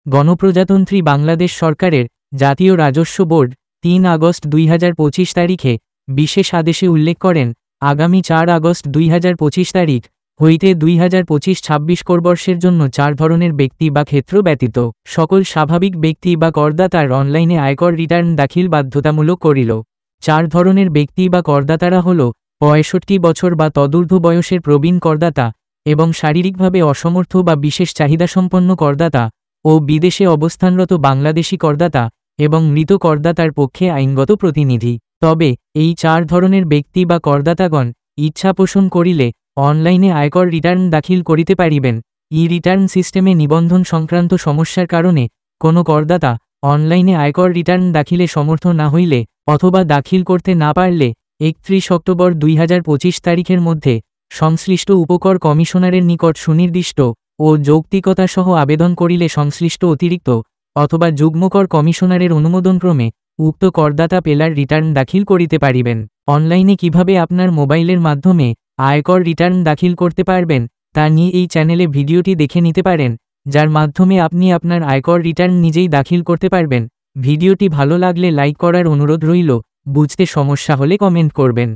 গণপ্রজাতন্ত্রী বাংলাদেশ সরকারের জাতীয় রাজস্ব বোর্ড ৩ আগস্ট ২০২৫ তারিখে বিশেষ আদেশে উল্লেখ করেন, আগামী ৪ আগস্ট ২০২৫ তারিখ হইতে ২০২৫-২৬ করবর্ষের জন্য ৪ ধরনের ব্যক্তি বা ক্ষেত্র ব্যতীত সকল স্বাভাবিক ব্যক্তি বা করদাতার অনলাইনে আয়কর রিটার্ন দাখিল বাধ্যতামূলক করিল। ৪ ধরনের ব্যক্তি বা করদাতারা হল ৬৫ বছর বা তদূর্ধ্ব বয়সের প্রবীণ করদাতা এবং শারীরিকভাবে অসমর্থ বা বিশেষ চাহিদাসম্পন্ন করদাতা ও বিদেশে অবস্থানরত বাংলাদেশি করদাতা এবং মৃত করদাতার পক্ষে আইনগত প্রতিনিধি। তবে এই ৪ ধরনের ব্যক্তি বা করদাতাগণ ইচ্ছা পোষণ করিলে অনলাইনে আয়কর রিটার্ন দাখিল করিতে পারিবেন। ই রিটার্ন সিস্টেমে নিবন্ধন সংক্রান্ত সমস্যার কারণে কোনো করদাতা অনলাইনে আয়কর রিটার্ন দাখিলে সমর্থ না হইলে অথবা দাখিল করতে না পারলে ৩১ অক্টোবর ২০২৫ তারিখের মধ্যে সংশ্লিষ্ট উপকর কমিশনারের নিকট সুনির্দিষ্ট ও যৌক্তিকতাসহ আবেদন করিলে সংশ্লিষ্ট অতিরিক্ত অথবা যুগ্মকর কমিশনারের অনুমোদনক্রমে উক্ত করদাতা পেলার রিটার্ন দাখিল করিতে পারিবেন। অনলাইনে কিভাবে আপনার মোবাইলের মাধ্যমে আয়কর রিটার্ন দাখিল করতে পারবেন তা নিয়ে এই চ্যানেলে ভিডিওটি দেখে নিতে পারেন, যার মাধ্যমে আপনি আপনার আয়কর রিটার্ন নিজেই দাখিল করতে পারবেন। ভিডিওটি ভালো লাগলে লাইক করার অনুরোধ রইল, বুঝতে সমস্যা হলে কমেন্ট করবেন।